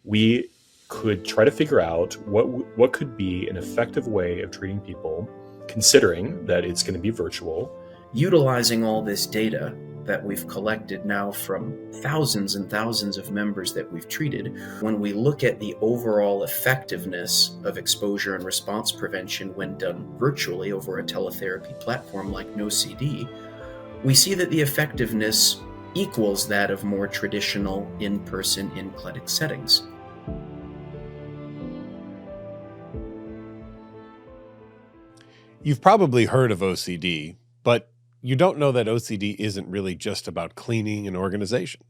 we could try to figure out what could be an effective way of treating people, considering that it's going to be virtual. Utilizing all this data that we've collected now from thousands and thousands of members that we've treated, when we look at the overall effectiveness of exposure and response prevention when done virtually over a teletherapy platform like NOCD, we see that the effectiveness equals that of more traditional in-person, in-clinic settings. You've probably heard of OCD, but you don't know that OCD isn't really just about cleaning and organization.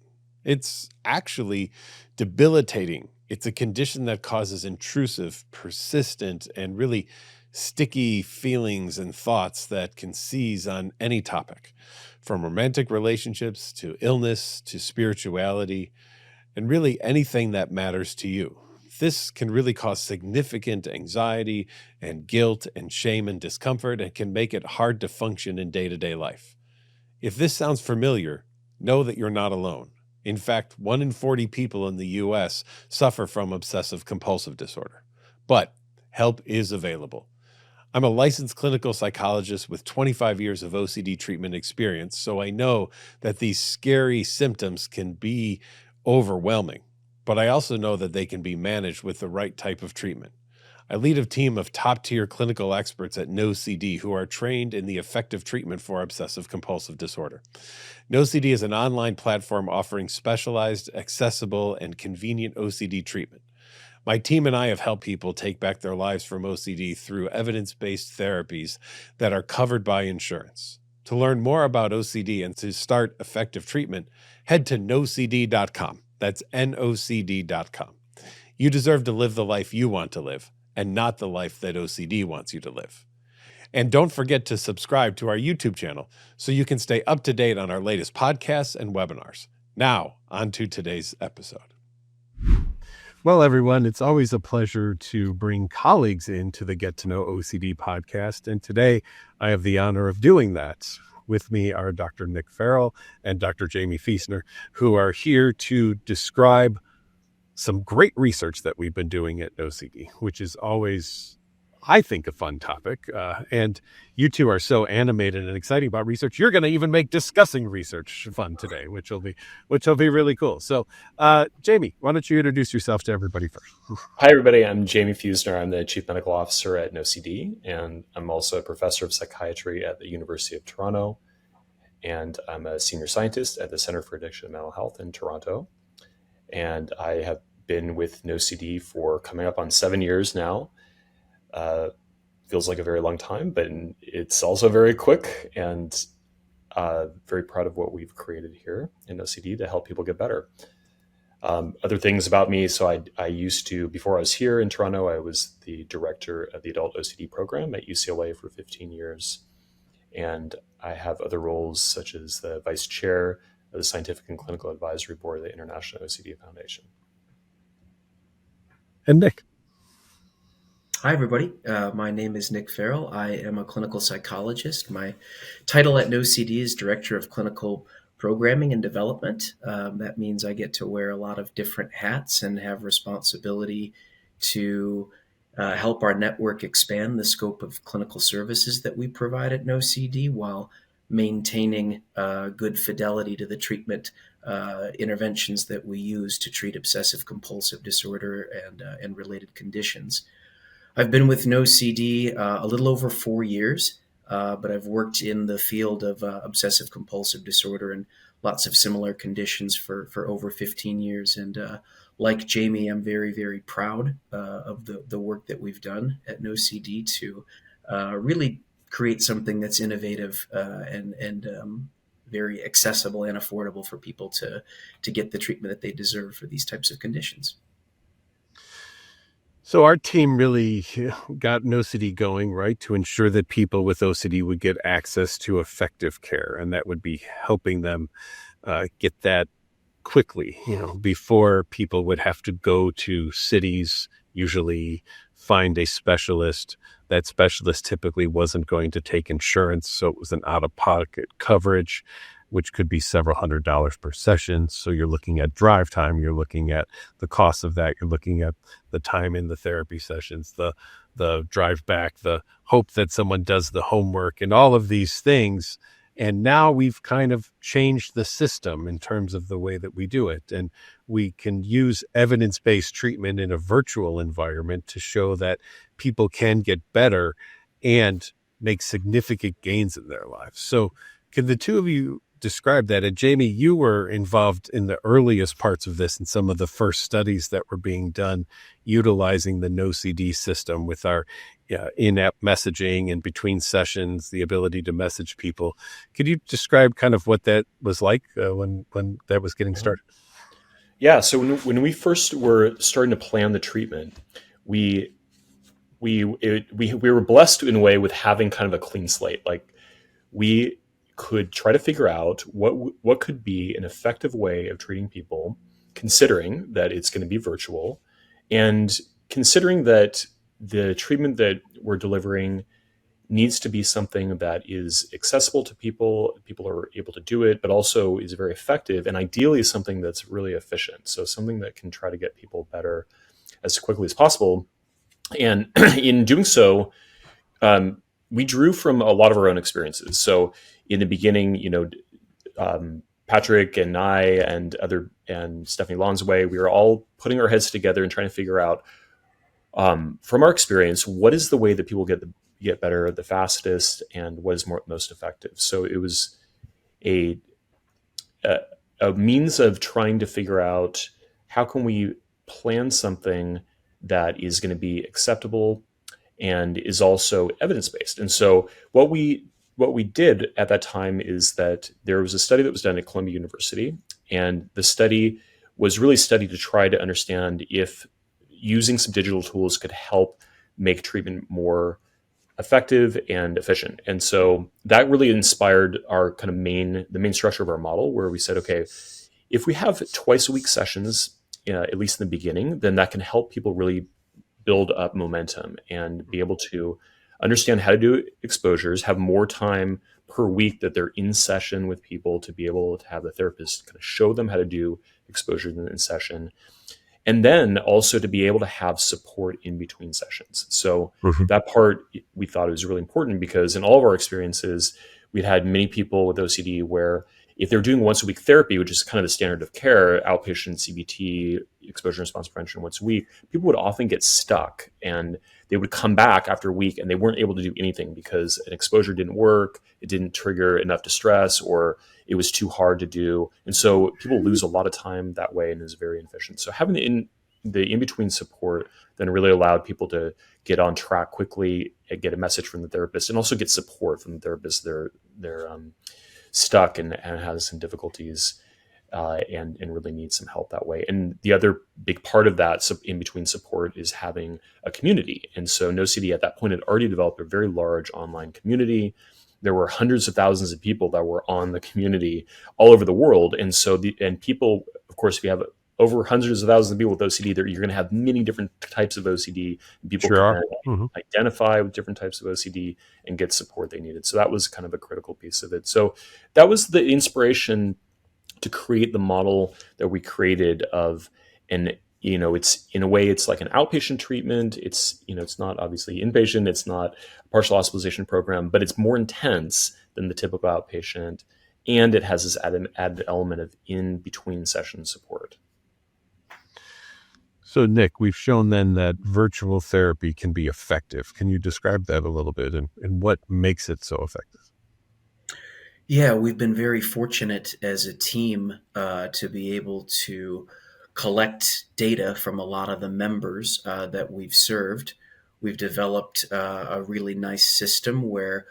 It's actually debilitating. It's a condition that causes intrusive, persistent, and really sticky feelings and thoughts that can seize on any topic, from romantic relationships to illness to spirituality, and really anything that matters to you. This can really cause significant anxiety and guilt and shame and discomfort, and can make it hard to function in day-to-day life. If this sounds familiar, know that you're not alone. In fact, 1 in 40 people in the U.S. suffer from obsessive compulsive disorder. But help is available. I'm a licensed clinical psychologist with 25 years of OCD treatment experience, so I know that these scary symptoms can be overwhelming. But I also know that they can be managed with the right type of treatment. I lead a team of top-tier clinical experts at NOCD who are trained in the effective treatment for obsessive-compulsive disorder. NOCD is an online platform offering specialized, accessible, and convenient OCD treatment. My team and I have helped people take back their lives from OCD through evidence-based therapies that are covered by insurance. To learn more about OCD and to start effective treatment, head to NOCD.com. That's NOCD.com. You deserve to live the life you want to live, and not the life that OCD wants you to live. And don't forget to subscribe to our YouTube channel so you can stay up to date on our latest podcasts and webinars. Now, on to today's episode. Well, everyone, it's always a pleasure to bring colleagues into the Get to Know OCD podcast. And today I have the honor of doing that. With me are Dr. Nick Farrell and Dr. Jamie Feusner, who are here to describe some great research that we've been doing at NOCD, which is always, I think, a fun topic. And you two are so animated and exciting about research. You're going to even make discussing research fun today, which will be really cool. So, Jamie, why don't you introduce yourself to everybody first? Hi, everybody. I'm Jamie Feusner. I'm the Chief Medical Officer at NOCD, and I'm also a professor of psychiatry at the University of Toronto. And I'm a senior scientist at the Center for Addiction and Mental Health in Toronto. And I have been with NOCD for coming up on 7 years now. Feels like a very long time, but it's also very quick, and very proud of what we've created here in NOCD to help people get better. Other things about me. So I used to, before I was here in Toronto, I was the director of the adult OCD program at UCLA for 15 years. And I have other roles such as the vice chair of the Scientific and Clinical Advisory Board of the International OCD Foundation. And Nick. Hi, everybody. My name is Nick Farrell. I am a clinical psychologist. My title at NOCD is Director of Clinical Programming and Development. That means I get to wear a lot of different hats and have responsibility to help our network expand the scope of clinical services that we provide at NOCD while maintaining good fidelity to the treatment interventions that we use to treat obsessive compulsive disorder and related conditions. I've been with NOCD a little over 4 years, but I've worked in the field of obsessive compulsive disorder and lots of similar conditions for over 15 years. And like Jamie, I'm very, very proud of the work that we've done at NOCD to really create something that's innovative and very accessible and affordable for people to get the treatment that they deserve for these types of conditions. So our team really got NOCD going, right, to ensure that people with OCD would get access to effective care, and that would be helping them get that quickly, before people would have to go to cities, usually find a specialist. That specialist typically wasn't going to take insurance, so it was an out-of-pocket coverage. which could be several $100s per session. So you're looking at drive time, you're looking at the cost of that, you're looking at the time in the therapy sessions, the drive back, the hope that someone does the homework, and all of these things. And now we've kind of changed the system in terms of the way that we do it. And we can use evidence-based treatment in a virtual environment to show that people can get better and make significant gains in their lives. So can the two of you describe that? And Jamie, you were involved in the earliest parts of this and some of the first studies that were being done utilizing the NOCD system with our in-app messaging and between sessions, the ability to message people. Could you describe kind of what that was like when that was getting started? Yeah. So when we first were starting to plan the treatment, we were blessed in a way with having kind of a clean slate. Like, we could try to figure out what could be an effective way of treating people, considering that it's going to be virtual, and considering that the treatment that we're delivering needs to be something that is accessible to people. People are able to do it, but also is very effective, and ideally something that's really efficient. So something that can try to get people better as quickly as possible. And in doing so, we drew from a lot of our own experiences. So in the beginning, Patrick and I and Stephanie Lonsway, we were all putting our heads together and trying to figure out, from our experience, what is the way that people get better the fastest, and what is most effective. So it was a means of trying to figure out how can we plan something that is going to be acceptable and is also evidence-based. And so what we did at that time is that there was a study that was done at Columbia University, and the study was really studied to try to understand if using some digital tools could help make treatment more effective and efficient. And so that really inspired our kind of the main structure of our model, where we said, okay, if we have twice a week sessions, at least in the beginning, then that can help people really build up momentum and be able to understand how to do exposures, have more time per week that they're in session with people, to be able to have the therapist kind of show them how to do exposures in session. And then also to be able to have support in between sessions. So that part we thought was really important, because in all of our experiences, we'd had many people with OCD where if they're doing once a week therapy, which is kind of the standard of care, outpatient CBT, exposure response prevention once a week, people would often get stuck, and they would come back after a week and they weren't able to do anything because an exposure didn't work, it didn't trigger enough distress, or it was too hard to do. And so people lose a lot of time that way, and is very inefficient. So having the in-between support then really allowed people to get on track quickly and get a message from the therapist, and also get support from the therapist. They're stuck and has some difficulties and really need some help that way. And the other big part of that in between support is having a community. And so NOCD at that point had already developed a very large online community. There were hundreds of thousands of people that were on the community all over the world. And so people, of course, if you have over hundreds of thousands of people with OCD, you're going to have many different types of OCD. People can identify with different types of OCD and get support they needed. So that was kind of a critical piece of it. So that was the inspiration to create the model that we created of, and it's in a way, it's like an outpatient treatment. It's not obviously inpatient. It's not a partial hospitalization program, but it's more intense than the typical outpatient, and it has this added element of in between session support. So, Nick, we've shown then that virtual therapy can be effective. Can you describe that a little bit, and what makes it so effective? Yeah, we've been very fortunate as a team to be able to collect data from a lot of the members that we've served. We've developed a really nice system where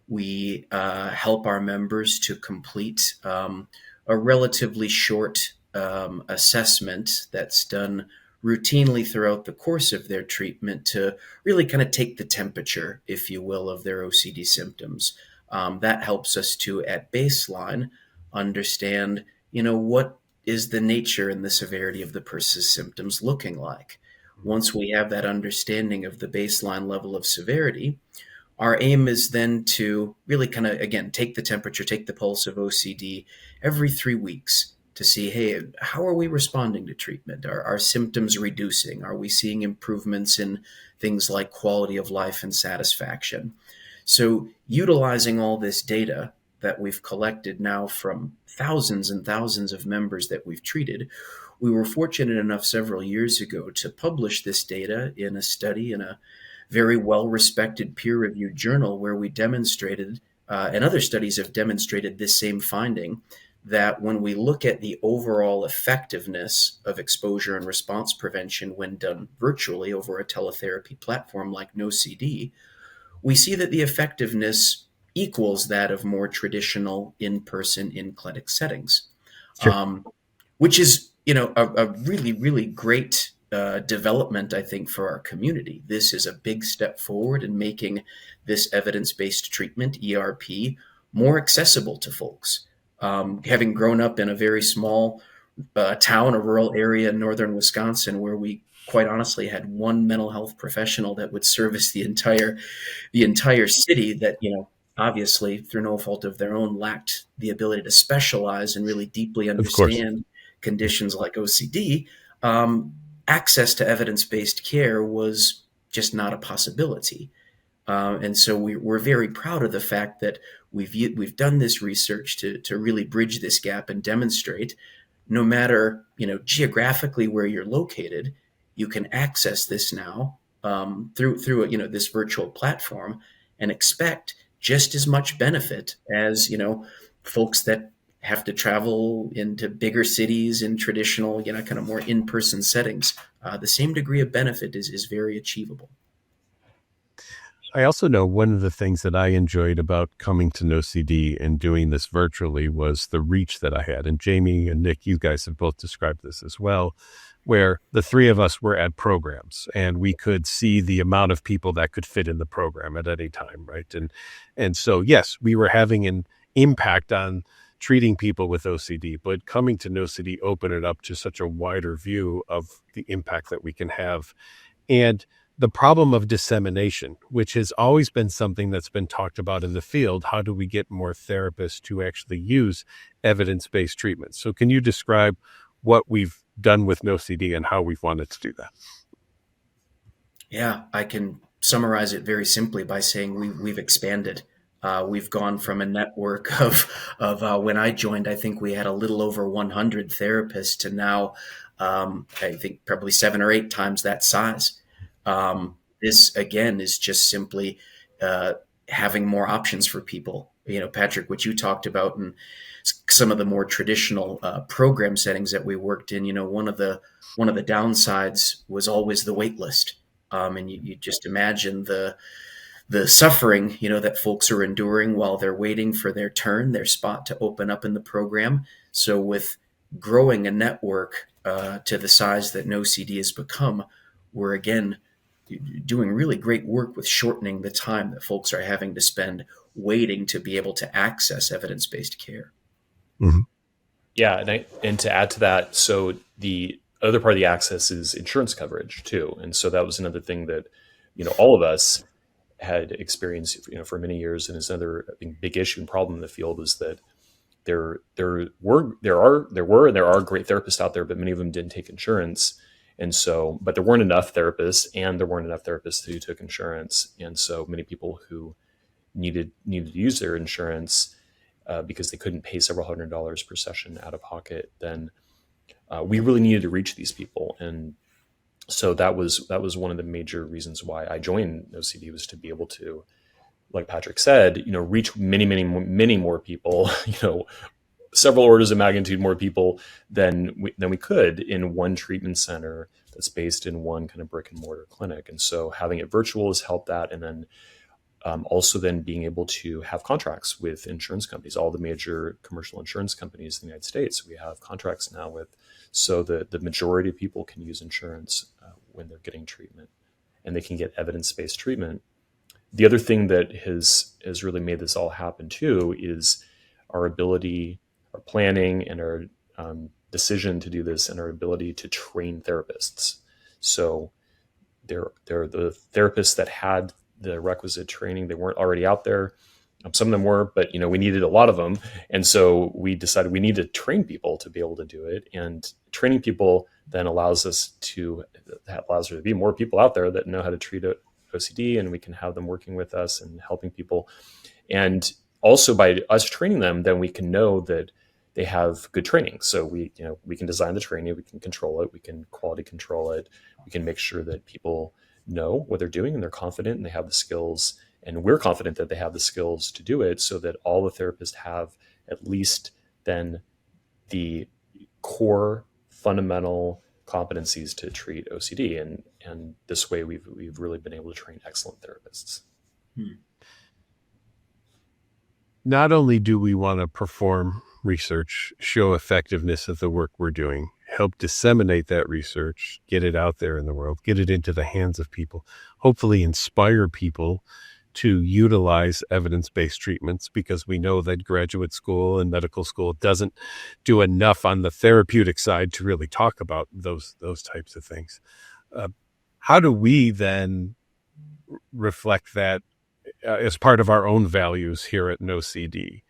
we help our members to complete a relatively short assessment that's done routinely throughout the course of their treatment to really kind of take the temperature, if you will, of their OCD symptoms. That helps us to, at baseline, understand, what is the nature and the severity of the person's symptoms looking like. Once we have that understanding of the baseline level of severity, our aim is then to really kind of, again, take the temperature, take the pulse of OCD every 3 weeks to see, hey, how are we responding to treatment? Are our symptoms reducing? Are we seeing improvements in things like quality of life and satisfaction? So utilizing all this data that we've collected now from thousands and thousands of members that we've treated, we were fortunate enough several years ago to publish this data in a study in a very well-respected peer-reviewed journal where we demonstrated, and other studies have demonstrated this same finding, that when we look at the overall effectiveness of exposure and response prevention when done virtually over a teletherapy platform like NOCD, we see that the effectiveness equals that of more traditional in-person in-clinic settings. Sure. Which is, a really, really great development, I think, for our community. This is a big step forward in making this evidence-based treatment, ERP, more accessible to folks. Having grown up in a very small town, a rural area in northern Wisconsin, where we quite honestly had one mental health professional that would service the entire city, that obviously through no fault of their own lacked the ability to specialize and really deeply Of course. understand conditions like OCD. Access to evidence-based care was just not a possibility. And so we're very proud of the fact that we've done this research to really bridge this gap and demonstrate, no matter geographically where you're located, you can access this now through this virtual platform, and expect just as much benefit as folks that have to travel into bigger cities in traditional kind of more in-person settings. The same degree of benefit is very achievable. I also know one of the things that I enjoyed about coming to NoCD and doing this virtually was the reach that I had. And Jamie and Nick, you guys have both described this as well, where the three of us were at programs and we could see the amount of people that could fit in the program at any time, right? And so, yes, we were having an impact on treating people with OCD, but coming to NoCD opened it up to such a wider view of the impact that we can have. And the problem of dissemination, which has always been something that's been talked about in the field. How do we get more therapists to actually use evidence-based treatments? So can you describe what we've done with NoCD and how we've wanted to do that? Yeah, I can summarize it very simply by saying we've expanded. We've gone from a network of when I joined, I think we had a little over 100 therapists to now, I think probably 7 or 8 times that size. This again is just simply having more options for people. Patrick, what you talked about and some of the more traditional program settings that we worked in. One of the downsides was always the wait list, and you just imagine the suffering that folks are enduring while they're waiting for their turn, their spot to open up in the program. So with growing a network to the size that NoCD has become, we're again doing really great work with shortening the time that folks are having to spend waiting to be able to access evidence-based care. Mm-hmm. Yeah, and to add to that, so the other part of the access is insurance coverage too, and so that was another thing that all of us had experienced for many years, and is another, I think, big issue and problem in the field is that there are great therapists out there, but many of them didn't take insurance. And so, but there weren't enough therapists, and there weren't enough therapists who took insurance. And so many people who needed to use their insurance because they couldn't pay several $100s per session out of pocket, then we really needed to reach these people. And so that was one of the major reasons why I joined OCD, was to be able to, like Patrick said, reach many more people, several orders of magnitude more people than we could in one treatment center that's based in one kind of brick and mortar clinic. And so having it virtual has helped that. And then also then being able to have contracts with insurance companies, all the major commercial insurance companies in the United States, we have contracts now with, so that the majority of people can use insurance when they're getting treatment, and they can get evidence-based treatment. The other thing that has really made this all happen too is our ability, our planning, and our decision to do this, and our ability to train therapists. So they're the therapists that had the requisite training. They weren't already out there. Some of them were, but we needed a lot of them. And so we decided we need to train people to be able to do it. And training people then allows there to be more people out there that know how to treat OCD, and we can have them working with us and helping people. And also by us training them, then we can know that they have good training. So we can design the training, we can control it, we can quality control it, we can make sure that people know what they're doing and they're confident and they have the skills, and we're confident that they have the skills to do it, so that all the therapists have at least then the core fundamental competencies to treat OCD. And this way we've really been able to train excellent therapists. Not only do we want to perform research, show effectiveness of the work we're doing, help disseminate that research, get it out there in the world, get it into the hands of people, hopefully inspire people to utilize evidence-based treatments, because we know that graduate school and medical school doesn't do enough on the therapeutic side to really talk about those types of things. How do we then reflect that as part of our own values here at NOCD?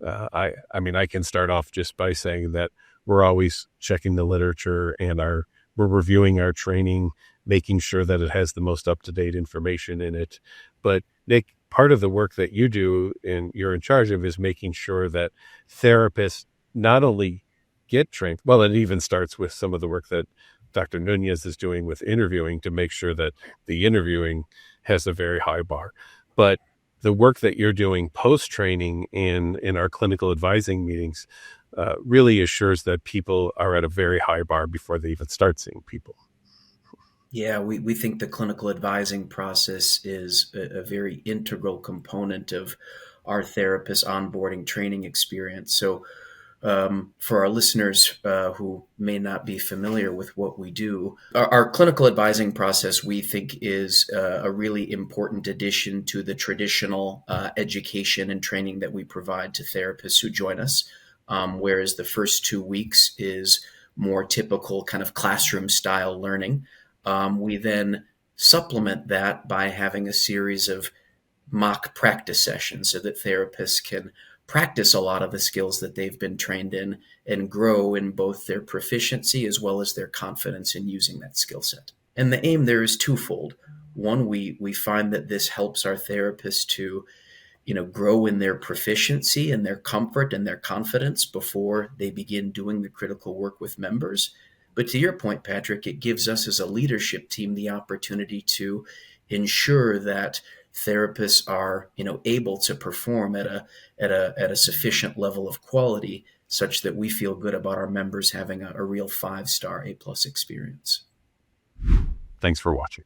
I mean, I can start off just by saying that we're always checking the literature and we're reviewing our training, making sure that it has the most up-to-date information in it. But Nick, part of the work that you do and you're in charge of is making sure that therapists not only get trained, well, it even starts with some of the work that Dr. Nunez is doing with interviewing to make sure that the interviewing has a very high bar. But the work that you're doing post-training in our clinical advising meetings really assures that people are at a very high bar before they even start seeing people. Yeah, we think the clinical advising process is a very integral component of our therapist onboarding training experience. So for our listeners who may not be familiar with what we do, our clinical advising process, we think, is a really important addition to the traditional education and training that we provide to therapists who join us, whereas the first 2 weeks is more typical kind of classroom style learning. We then supplement that by having a series of mock practice sessions so that therapists can practice a lot of the skills that they've been trained in and grow in both their proficiency as well as their confidence in using that skill set. And the aim there is twofold. One, we find that this helps our therapists to grow in their proficiency and their comfort and their confidence before they begin doing the critical work with members. But to your point, Patrick, it gives us as a leadership team the opportunity to ensure that therapists are, able to perform at a sufficient level of quality, such that we feel good about our members having a real 5-star A+ experience. Thanks for watching.